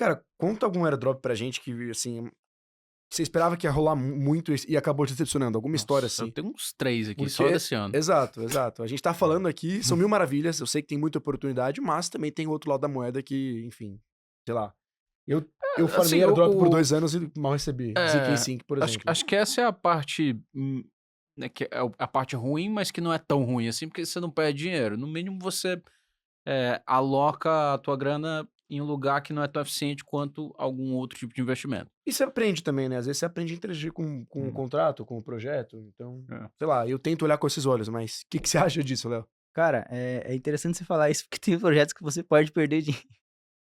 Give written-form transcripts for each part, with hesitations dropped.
Cara, conta algum airdrop pra gente que, assim, você esperava que ia rolar muito e acabou te decepcionando. Alguma história Nossa, eu assim. tenho uns 3 aqui, só Porque desse ano. exato, exato. A gente tá falando aqui, são mil maravilhas, eu sei que tem muita oportunidade, mas também tem o outro lado da moeda que, enfim, sei lá. Eu Assim, farmei airdrop por 2 anos e mal recebi. é, ZK-Sync, por acho exemplo. acho que essa é a parte, né, que é a parte ruim, mas que não é tão ruim assim, porque você não perde dinheiro. No mínimo você, aloca a tua grana em um lugar que não é tão eficiente quanto algum outro tipo de investimento. E você aprende também, né, às vezes você aprende a interagir com o Hum, contrato, com o projeto, então, é. sei lá, eu tento olhar com esses olhos, mas o que que você acha disso, Léo? Cara, é interessante você falar isso, porque tem projetos que você pode perder dinheiro.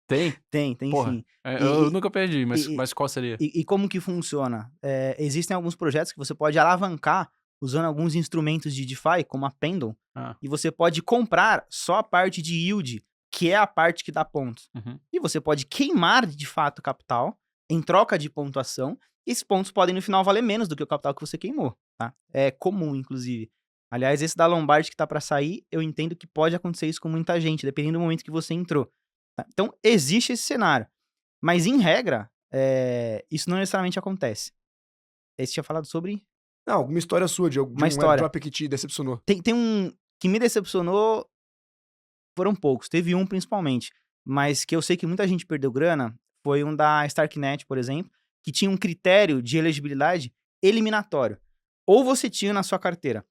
Tem? Tem Porra, sim. eu E nunca perdi, mas e mas qual seria? e como que funciona? Existem alguns projetos que você pode alavancar usando alguns instrumentos de DeFi, como a Pendle, Ah, e você pode comprar só a parte de yield, que é a parte que dá pontos. uhum. E você pode queimar, de fato, capital em troca de pontuação, e esses pontos podem, no final, valer menos do que o capital que você queimou, tá? É comum, inclusive. Aliás, esse da Lombard que tá pra sair, eu entendo que pode acontecer isso com muita gente, dependendo do momento que você entrou, tá? Então, existe esse cenário. Mas, em regra, isso não necessariamente acontece. Aí você tinha falado sobre Não, alguma história sua de uma um história. airdrop que te decepcionou. Tem um que me decepcionou, foram poucos. Teve um principalmente, mas que eu sei que muita gente perdeu grana, foi um da Starknet, por exemplo, que tinha um critério de elegibilidade eliminatório. Ou você tinha na sua carteira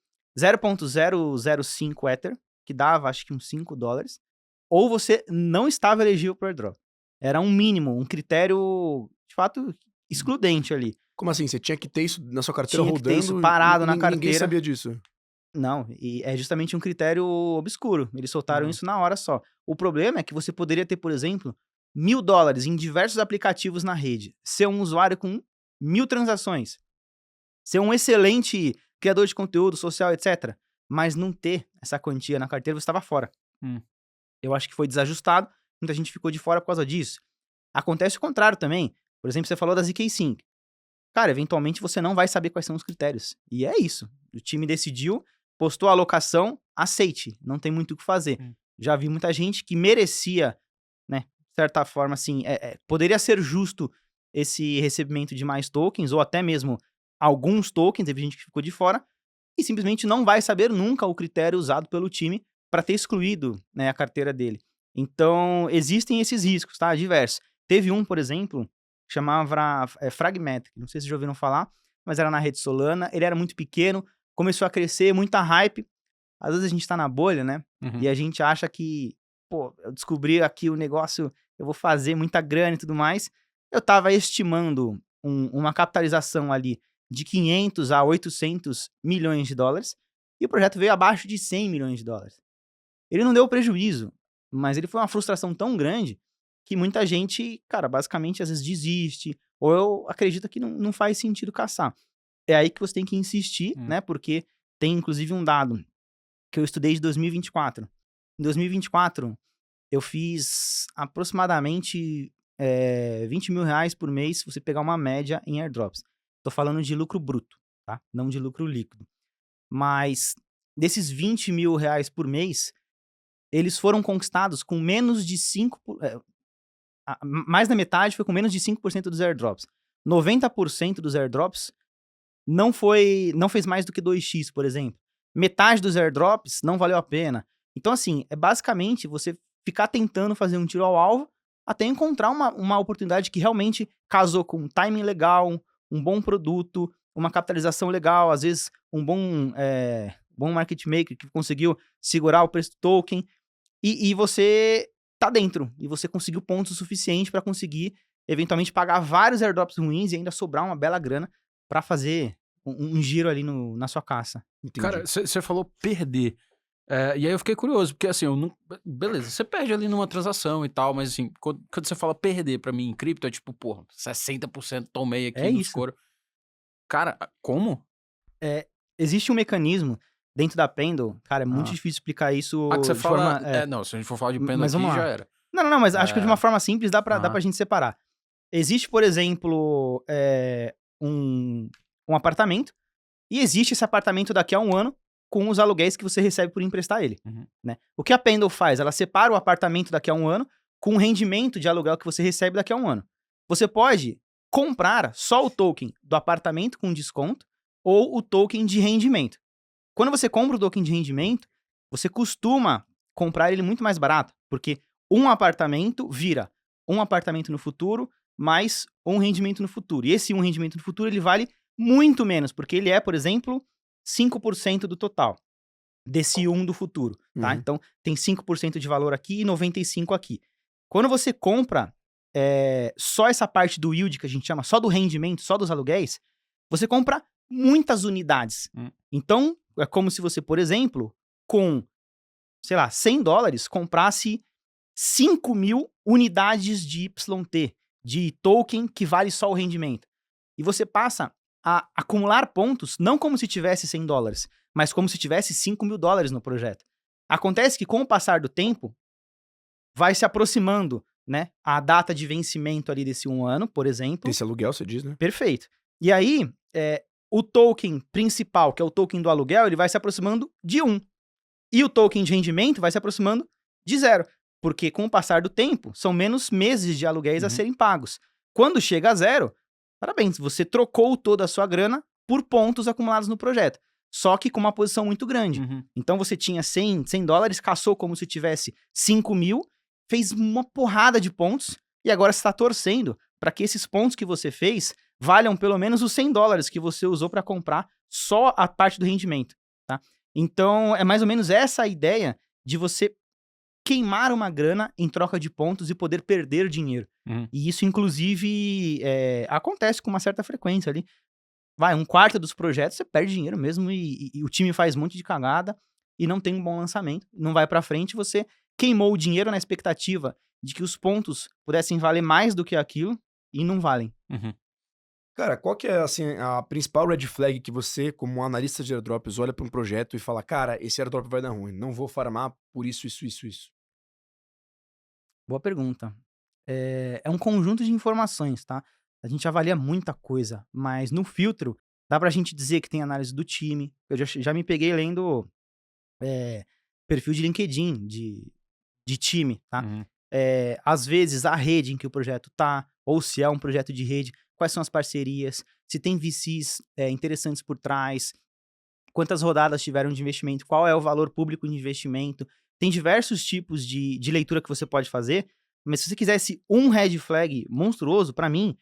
0.005 Ether, que dava acho que uns $5, ou você não estava elegível para airdrop. Era um mínimo, um critério, de fato, excludente ali. Como assim? Você tinha que ter isso na sua carteira Tinha que ter isso rodando parado e na ninguém carteira. sabia disso? Não, e é justamente um critério obscuro. Eles soltaram Ah. isso na hora só. O problema é que você poderia ter, por exemplo, $1.000 em diversos aplicativos na rede, ser um usuário com 1.000 transações, ser um excelente criador de conteúdo social, etc. Mas não ter essa quantia na carteira, você estava fora. Hum. Eu acho que foi desajustado, muita gente ficou de fora por causa disso. Acontece o contrário também. Por exemplo, você falou da ZK Sync. Cara, eventualmente você não vai saber quais são os critérios. E é isso. O time decidiu, postou a alocação, aceite. Não tem muito o que fazer. Hum. Já vi muita gente que merecia, né, de certa forma, assim, poderia ser justo esse recebimento de mais tokens, ou até mesmo alguns tokens, teve gente que ficou de fora, e simplesmente não vai saber nunca o critério usado pelo time para ter excluído, né, a carteira dele. Então, existem esses riscos, tá? Diversos. Teve um, por exemplo, chamava Fragmatic, não sei se já ouviram falar, mas era na rede Solana, ele era muito pequeno, começou a crescer, muita hype. Às vezes a gente tá na bolha, né? Uhum. E a gente acha que, pô, eu descobri aqui o negócio, eu vou fazer muita grana e tudo mais. Eu tava estimando uma capitalização ali de 500 a 800 milhões de dólares, e o projeto veio abaixo de 100 milhões de dólares. Ele não deu prejuízo, mas ele foi uma frustração tão grande que muita gente, cara, basicamente às vezes desiste, ou eu acredito que não faz sentido caçar. É aí que você tem que insistir, Hum. né? Porque tem inclusive um dado que eu estudei de 2024. Em 2024, eu fiz aproximadamente R$ 20.000 por mês se você pegar uma média em airdrops. Tô falando de lucro bruto, tá? Não de lucro líquido. Mas desses R$ 20.000 por mês, eles foram conquistados com menos de 5%. Mais da metade foi com menos de 5% dos airdrops. 90% dos airdrops não fez mais do que 2x, por exemplo. Metade dos airdrops não valeu a pena. Então, assim, é basicamente você ficar tentando fazer um tiro ao alvo até encontrar uma oportunidade que realmente casou com um timing legal, um bom produto, uma capitalização legal, às vezes um bom market maker que conseguiu segurar o preço do token, e você tá dentro, e você conseguiu pontos o suficiente para conseguir eventualmente pagar vários airdrops ruins e ainda sobrar uma bela grana para fazer um giro ali na sua caça. Cara, você falou perder. E aí eu fiquei curioso, porque assim, eu não. Beleza, você perde ali numa transação e tal, mas assim, quando você fala perder pra mim em cripto, é tipo, porra, 60% tomei aqui É no isso. escuro. Cara, como? Existe um mecanismo dentro da Pendle, cara, é muito Ah. difícil explicar isso Que você de fala. forma. Não, se a gente for falar de pena Mas aqui, vamos lá. já era. Não, mas acho que de uma forma simples dá pra Aham. gente separar. Existe, por exemplo, um apartamento, e existe esse apartamento daqui a um ano com os aluguéis que você recebe por emprestar ele, Uhum. né? O que a Pendle faz? Ela separa o apartamento daqui a um ano com o rendimento de aluguel que você recebe daqui a um ano. Você pode comprar só o token do apartamento com desconto ou o token de rendimento. Quando você compra o token de rendimento, você costuma comprar ele muito mais barato, porque um apartamento vira um apartamento no futuro mais um rendimento no futuro. E esse um rendimento no futuro, ele vale muito menos, porque ele é, por exemplo, 5% do total desse um do futuro, tá? Então, tem 5% de valor aqui e 95% aqui. Quando você compra só essa parte do yield, que a gente chama, só do rendimento, só dos aluguéis, você compra muitas unidades. Então, é como se você, por exemplo, com, sei lá, $100, comprasse 5.000 unidades de YT, de token que vale só o rendimento. E você passa a acumular pontos, não como se tivesse $100, mas como se tivesse $5.000 no projeto. Acontece que com o passar do tempo, vai se aproximando, né, a data de vencimento ali desse um ano, por exemplo. Esse aluguel, você diz, né? Perfeito. E aí, o token principal, que é o token do aluguel, ele vai se aproximando de 1. E o token de rendimento vai se aproximando de 0. Porque com o passar do tempo, são menos meses de aluguéis a serem pagos. Quando chega a 0, parabéns, você trocou toda a sua grana por pontos acumulados no projeto. Só que com uma posição muito grande. Então você tinha $100, caçou como se tivesse 5.000, fez uma porrada de pontos e agora você está torcendo para que esses pontos que você fez valham pelo menos os $100 que você usou para comprar só a parte do rendimento, tá? Então é mais ou menos essa a ideia de você queimar uma grana em troca de pontos e poder perder dinheiro. E isso, inclusive, acontece com uma certa frequência ali. Vai, 1/4 dos projetos você perde dinheiro mesmo e o time faz um monte de cagada e não tem um bom lançamento, não vai pra frente, você queimou o dinheiro na expectativa de que os pontos pudessem valer mais do que aquilo e não valem. Cara, qual que é, assim, a principal red flag que você, como um analista de airdrops, olha pra um projeto e fala, cara, esse airdrop vai dar ruim, não vou farmar por isso, isso, isso, isso? Boa pergunta. É um conjunto de informações, tá? A gente avalia muita coisa, mas no filtro dá pra gente dizer que tem análise do time. Eu já me peguei lendo perfil de LinkedIn de time, tá? Às vezes a rede em que o projeto tá, ou se é um projeto de rede, quais são as parcerias, se tem VCs interessantes por trás, quantas rodadas tiveram de investimento, qual é o valor público de investimento. Tem diversos tipos de leitura que você pode fazer, mas se você quisesse um red flag monstruoso, pra mim,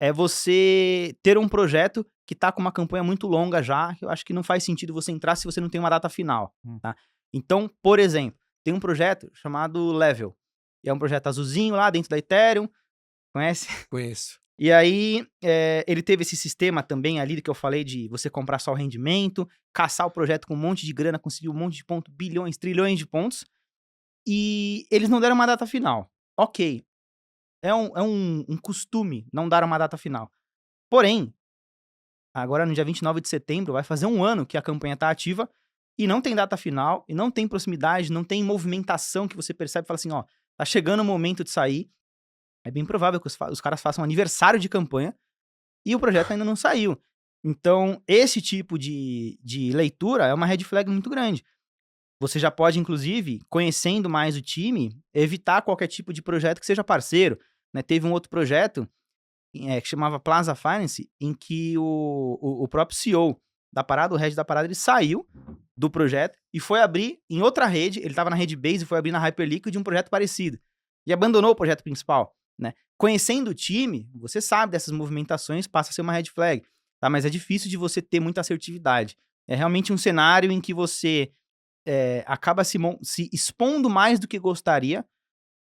é você ter um projeto que tá com uma campanha muito longa já, que eu acho que não faz sentido você entrar se você não tem uma data final, tá? Então, por exemplo, tem um projeto chamado Level, e é um projeto azulzinho lá dentro da Ethereum, conhece? Conheço. E aí, ele teve esse sistema também ali que eu falei de você comprar só o rendimento, caçar o projeto com um monte de grana, conseguir um monte de pontos, bilhões, trilhões de pontos, e eles não deram uma data final. Ok, é um costume não dar uma data final. Porém, agora no dia 29 de setembro, vai fazer um ano que a campanha tá ativa e não tem data final, e não tem proximidade, não tem movimentação que você percebe e fala assim, ó, tá chegando o momento de sair. É bem provável que os caras façam um aniversário de campanha e o projeto ainda não saiu. Então, esse tipo de leitura é uma red flag muito grande. Você já pode, inclusive, conhecendo mais o time, evitar qualquer tipo de projeto que seja parceiro, né? Teve um outro projeto que chamava Plaza Finance, em que o próprio CEO da parada, o head da parada, ele saiu do projeto e foi abrir em outra rede, ele estava na rede Base e foi abrir na Hyperliquid um projeto parecido. E abandonou o projeto principal, né? Conhecendo o time, você sabe dessas movimentações, passa a ser uma red flag, tá? Mas é difícil de você ter muita assertividade. É realmente um cenário em que você acaba se expondo mais do que gostaria,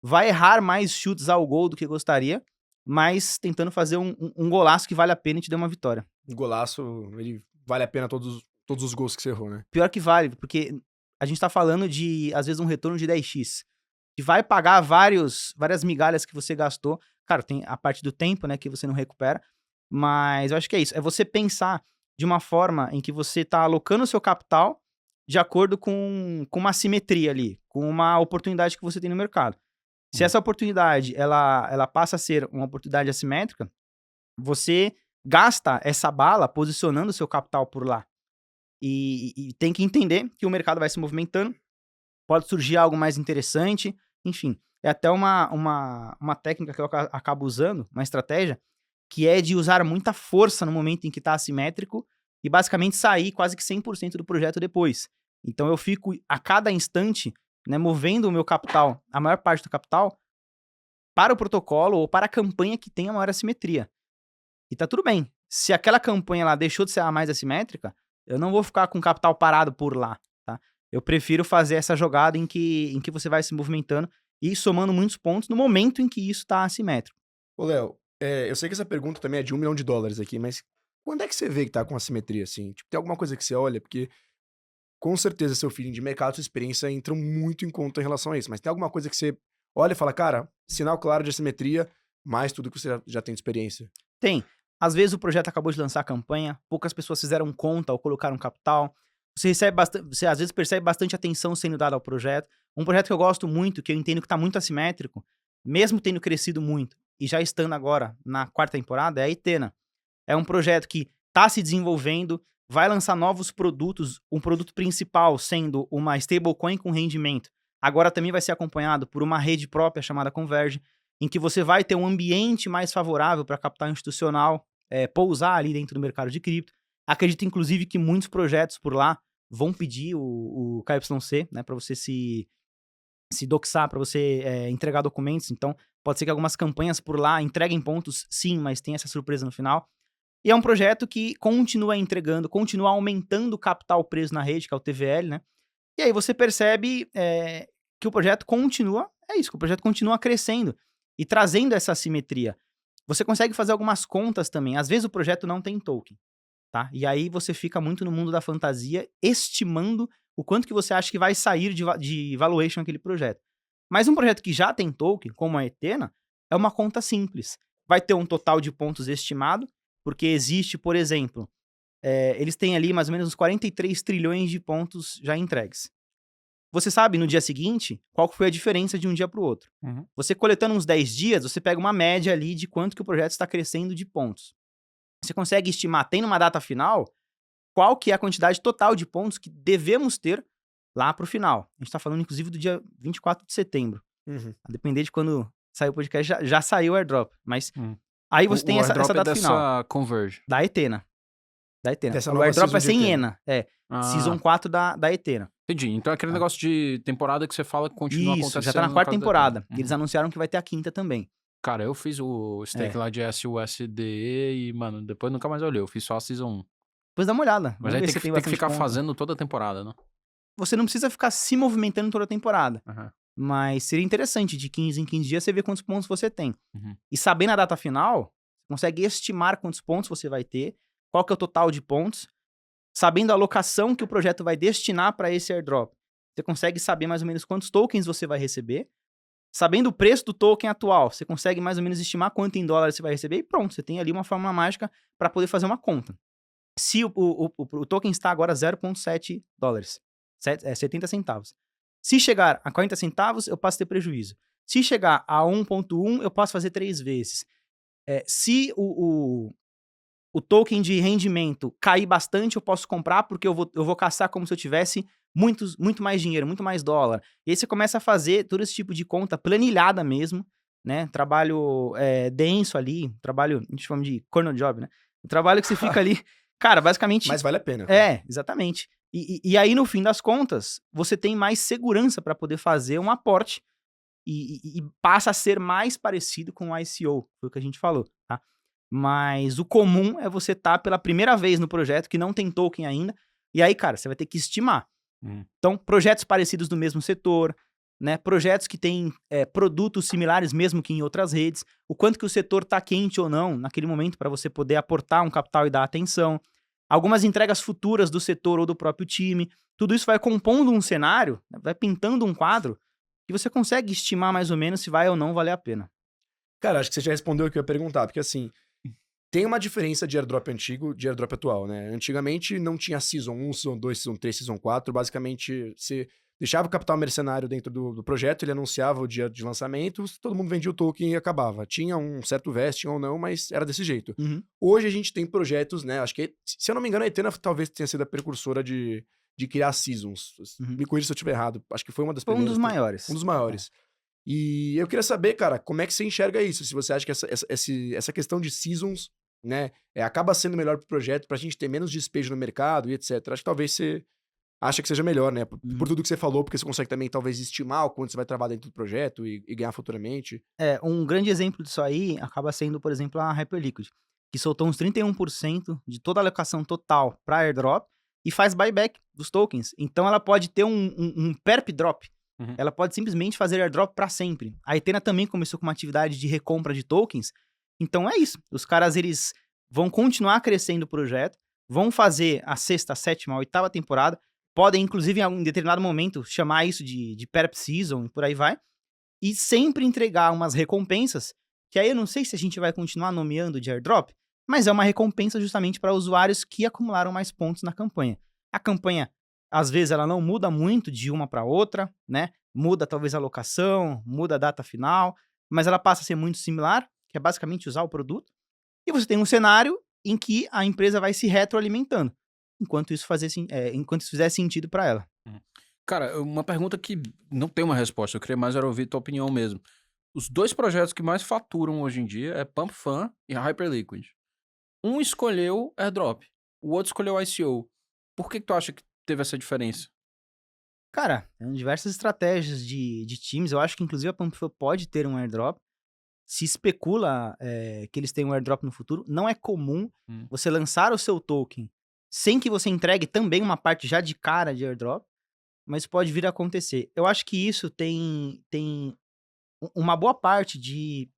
vai errar mais chutes ao gol do que gostaria, mas tentando fazer um golaço que vale a pena e te dê uma vitória. O golaço, ele vale a pena todos os gols que você errou, né? Pior que vale, porque a gente tá falando de, às vezes, um retorno de 10x. Que vai pagar várias migalhas que você gastou. Claro, tem a parte do tempo, né, que você não recupera. Mas eu acho que é isso. É você pensar de uma forma em que você tá alocando o seu capital de acordo com uma simetria ali, com uma oportunidade que você tem no mercado. Se essa oportunidade, ela passa a ser uma oportunidade assimétrica, você gasta essa bala posicionando o seu capital por lá. E tem que entender que o mercado vai se movimentando, pode surgir algo mais interessante, enfim. é até uma técnica que eu acabo usando, uma estratégia, que é de usar muita força no momento em que está assimétrico e basicamente sair quase que 100% do projeto depois. Então eu fico a cada instante, né, movendo o meu capital, a maior parte do capital, para o protocolo ou para a campanha que tem a maior assimetria. E tá tudo bem. Se aquela campanha lá deixou de ser a mais assimétrica, eu não vou ficar com o capital parado por lá, tá? Eu prefiro fazer essa jogada em que você vai se movimentando e somando muitos pontos no momento em que isso tá assimétrico. Ô, Léo, eu sei que essa pergunta também é de $1 milhão aqui, mas quando é que você vê que tá com assimetria, assim? Tipo, tem alguma coisa que você olha? Porque com certeza seu feeling de mercado, sua experiência entram muito em conta em relação a isso, mas tem alguma coisa que você olha e fala, cara, sinal claro de assimetria, mais tudo que você já tem de experiência? Tem. Às vezes o projeto acabou de lançar a campanha, poucas pessoas fizeram conta ou colocaram capital. Você às vezes percebe bastante atenção sendo dada ao projeto. Um projeto que eu gosto muito, que eu entendo que está muito assimétrico, mesmo tendo crescido muito e já estando agora na 4ª temporada, é a Etena. É um projeto que está se desenvolvendo, vai lançar novos produtos, um produto principal sendo uma stablecoin com rendimento. Agora também vai ser acompanhado por uma rede própria chamada Converge, em que você vai ter um ambiente mais favorável para capital institucional pousar ali dentro do mercado de cripto. Acredito, inclusive, que muitos projetos por lá vão pedir o KYC, né, para você se doxar, para você entregar documentos. Então, pode ser que algumas campanhas por lá entreguem pontos, sim, mas tem essa surpresa no final. E é um projeto que continua entregando, continua aumentando o capital preso na rede, que é o TVL, né? E aí você percebe que o projeto continua, que o projeto continua crescendo e trazendo essa assimetria. Você consegue fazer algumas contas também. Às vezes o projeto não tem token, tá? E aí você fica muito no mundo da fantasia, estimando o quanto que você acha que vai sair de valuation aquele projeto. Mas um projeto que já tem token, como a Etena, é uma conta simples. Vai ter um total de pontos estimado, porque existe, por exemplo, eles têm ali mais ou menos uns 43 trilhões de pontos já entregues. Você sabe, no dia seguinte, qual foi a diferença de um dia para o outro. Uhum. Você coletando uns 10 dias, você pega uma média ali de quanto que o projeto está crescendo de pontos. Você consegue estimar, tendo uma data final, qual que é a quantidade total de pontos que devemos ter lá para o final. A gente está falando, inclusive, do dia 24 de setembro. Uhum. A depender de quando sair o podcast, já saiu o airdrop. Mas aí você tem essa data final. Converge. Da Etena. Dessa O nova airdrop season é de sem Etena. ENA. Season 4 da Etena. Entendi. Então é aquele negócio de temporada que você fala que continua acontecendo. Já tá na 4ª temporada. Eles anunciaram que vai ter a 5ª também. Cara, eu fiz o stake lá de SUSD e, mano, depois nunca mais olhei. Eu fiz só a Season 1. Depois dá uma olhada. Mas aí tem que ficar fazendo toda a temporada, né? Você não precisa ficar se movimentando toda a temporada. Uhum. Mas seria interessante, de 15 em 15 dias, você ver quantos pontos você tem. Uhum. E sabendo a data final, você consegue estimar quantos pontos você vai ter, qual que é o total de pontos, sabendo a alocação que o projeto vai destinar para esse airdrop. Você consegue saber mais ou menos quantos tokens você vai receber. Sabendo o preço do token atual, você consegue mais ou menos estimar quanto em dólares você vai receber e pronto, você tem ali uma fórmula mágica para poder fazer uma conta. Se o token está agora $0,7, 70 centavos. Se chegar a 40 centavos, eu passo a ter prejuízo. Se chegar a 1,1, eu posso fazer 3 vezes. Se o token de rendimento cair bastante, eu posso comprar, porque eu vou caçar como se eu tivesse muito mais dinheiro, muito mais dólar. E aí você começa a fazer todo esse tipo de conta planilhada mesmo, né? Trabalho denso ali, trabalho, a gente chama de corner job, né? O trabalho que você fica ali, cara, basicamente... Mas vale a pena. Exatamente. E aí, no fim das contas, você tem mais segurança para poder fazer um aporte e passa a ser mais parecido com o ICO, foi o que a gente falou, tá? Mas o comum é você estar pela primeira vez no projeto que não tem token ainda, e aí, cara, você vai ter que estimar. Então, projetos parecidos do mesmo setor, né? Projetos que têm produtos similares mesmo que em outras redes, o quanto que o setor está quente ou não naquele momento para você poder aportar um capital e dar atenção. Algumas entregas futuras do setor ou do próprio time. Tudo isso vai compondo um cenário, vai pintando um quadro, e você consegue estimar mais ou menos se vai ou não valer a pena. Cara, acho que você já respondeu o que eu ia perguntar, porque assim, tem uma diferença de airdrop antigo de airdrop atual, né? Antigamente não tinha Season 1, Season 2, Season 3, Season 4, basicamente você deixava o capital mercenário dentro do projeto, ele anunciava o dia de lançamento, todo mundo vendia o token e acabava. Tinha um certo vesting ou não, mas era desse jeito. Hoje a gente tem projetos, né? Acho que, se eu não me engano, a Etena talvez tenha sido a precursora de criar seasons. Me corrija se eu estiver errado. Acho que foi uma das primeiras. Um dos maiores. Um dos maiores. E eu queria saber, cara, como é que você enxerga isso? Se você acha que essa questão de seasons, né, acaba sendo melhor pro projeto, pra gente ter menos despejo no mercado e etc. Acho que talvez você acha que seja melhor, né? Por tudo que você falou, porque você consegue também, talvez, estimar o quanto você vai trabalhar dentro do projeto e ganhar futuramente. Um grande exemplo disso aí acaba sendo, por exemplo, a Hyperliquid, que soltou uns 31% de toda a alocação total para airdrop e faz buyback dos tokens. Então ela pode ter um perp drop. Uhum. Ela pode simplesmente fazer airdrop para sempre. A Etena também começou com uma atividade de recompra de tokens. Então é isso. Os caras, eles vão continuar crescendo o projeto, vão fazer a sexta, a sétima, a oitava temporada, podem, inclusive, em determinado momento, chamar isso de perp season e por aí vai. E sempre entregar umas recompensas, que aí eu não sei se a gente vai continuar nomeando de airdrop, mas é uma recompensa justamente para usuários que acumularam mais pontos na campanha. A campanha, às vezes, ela não muda muito de uma para outra, né? Muda talvez a alocação, muda a data final, mas ela passa a ser muito similar, que é basicamente usar o produto. E você tem um cenário em que a empresa vai se retroalimentando, enquanto isso fizer sentido para ela. Cara, uma pergunta que não tem uma resposta, eu queria mais era ouvir tua opinião mesmo. Os dois projetos que mais faturam hoje em dia é Pump Fun e Hyperliquid. Um escolheu airdrop, o outro escolheu ICO. Por que tu acha que teve essa diferença? Cara, tem diversas estratégias de times. Eu acho que, inclusive, a Pumpful pode ter um airdrop. Se especula que eles tenham um airdrop no futuro. Não é comum você lançar o seu token sem que você entregue também uma parte já de cara de airdrop, mas pode vir a acontecer. Eu acho que isso tem uma boa parte de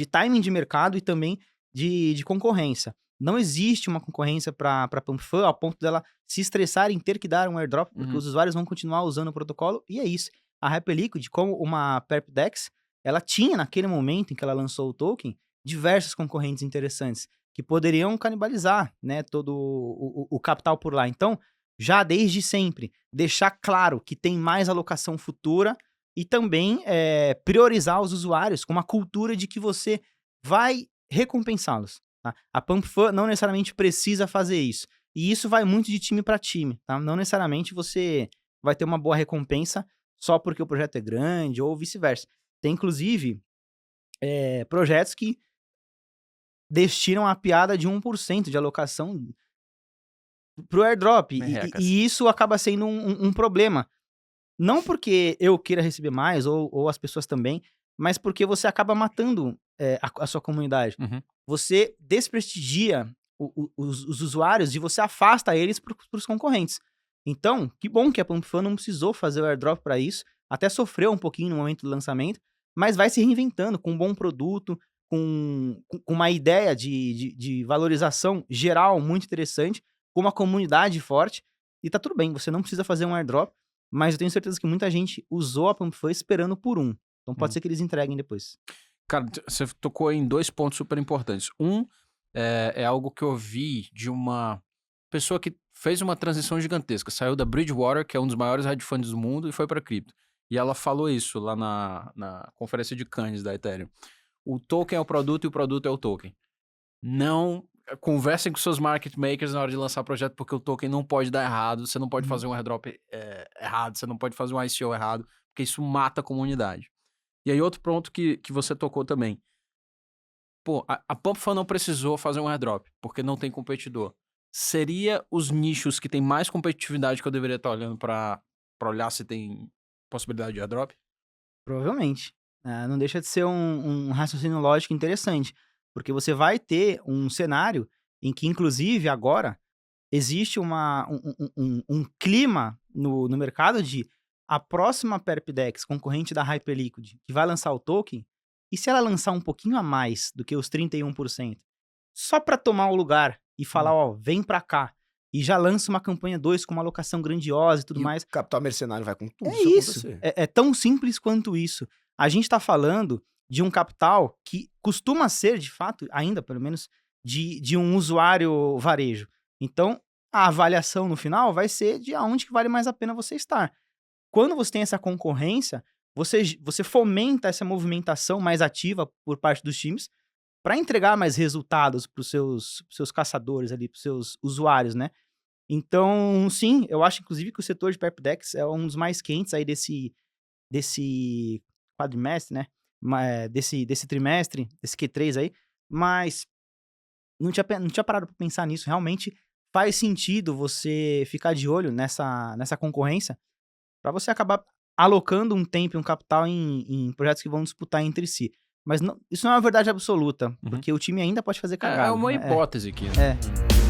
timing de mercado e também de concorrência. Não existe uma concorrência para a Pumpfun ao ponto dela se estressar em ter que dar um airdrop, porque os usuários vão continuar usando o protocolo, e é isso. A Hyperliquid, como uma PerpDex, ela tinha, naquele momento em que ela lançou o token, diversos concorrentes interessantes, que poderiam canibalizar, né, todo o capital por lá. Então, já desde sempre, deixar claro que tem mais alocação futura e também priorizar os usuários com uma cultura de que você vai recompensá-los. Tá? A Pumpfun não necessariamente precisa fazer isso. E isso vai muito de time para time. Tá? Não necessariamente você vai ter uma boa recompensa só porque o projeto é grande ou vice-versa. Tem, inclusive, projetos que destinam a piada de 1% de alocação pro airdrop. E isso acaba sendo um problema. Não porque eu queira receber mais, ou as pessoas também, mas porque você acaba matando a sua comunidade. Você desprestigia os usuários e você afasta eles pros concorrentes. Então, que bom que a Pumpfun não precisou fazer o airdrop para isso, até sofreu um pouquinho no momento do lançamento, mas vai se reinventando com um bom produto, com uma ideia de valorização geral muito interessante, com uma comunidade forte, e tá tudo bem, você não precisa fazer um airdrop, mas eu tenho certeza que muita gente usou a Pumpfun esperando por um. Então pode ser que eles entreguem depois. Cara, você tocou em 2 pontos super importantes. Um é algo que eu vi de uma pessoa que fez uma transição gigantesca. Saiu da Bridgewater, que é um dos maiores hedge funds do mundo, e foi para cripto. E ela falou isso lá na conferência de Cannes da Ethereum. O token é o produto e o produto é o token. Não conversem com seus market makers na hora de lançar projeto, porque o token não pode dar errado, você não pode fazer um airdrop errado, você não pode fazer um ICO errado, porque isso mata a comunidade. E aí outro ponto que você tocou também. Pô, a Pumpfun não precisou fazer um airdrop, porque não tem competidor. Seria os nichos que tem mais competitividade que eu deveria estar olhando para olhar se tem possibilidade de airdrop? Provavelmente. Não deixa de ser um raciocínio lógico interessante, porque você vai ter um cenário em que, inclusive, agora, existe um clima no mercado de a próxima PerpDex, concorrente da Hyperliquid, que vai lançar o token, e se ela lançar um pouquinho a mais do que os 31%, só para tomar o lugar e falar, ó, vem pra cá, e já lança uma campanha 2 com uma alocação grandiosa e tudo mais. O capital mercenário vai com tudo. É isso. É tão simples quanto isso. A gente tá falando de um capital que costuma ser, de fato, ainda pelo menos, de um usuário varejo. Então, a avaliação no final vai ser de aonde que vale mais a pena você estar. Quando você tem essa concorrência, você fomenta essa movimentação mais ativa por parte dos times para entregar mais resultados para os seus caçadores ali, para os seus usuários, né? Então, sim, eu acho inclusive que o setor de PerpDex é um dos mais quentes aí desse quadrimestre, né? Desse trimestre, desse Q3 aí, mas não tinha parado pra pensar nisso. Realmente faz sentido você ficar de olho nessa concorrência para você acabar alocando um tempo e um capital em projetos que vão disputar entre si. Mas isso não é uma verdade absoluta, porque o time ainda pode fazer cagada. É uma né? hipótese aqui, né? É.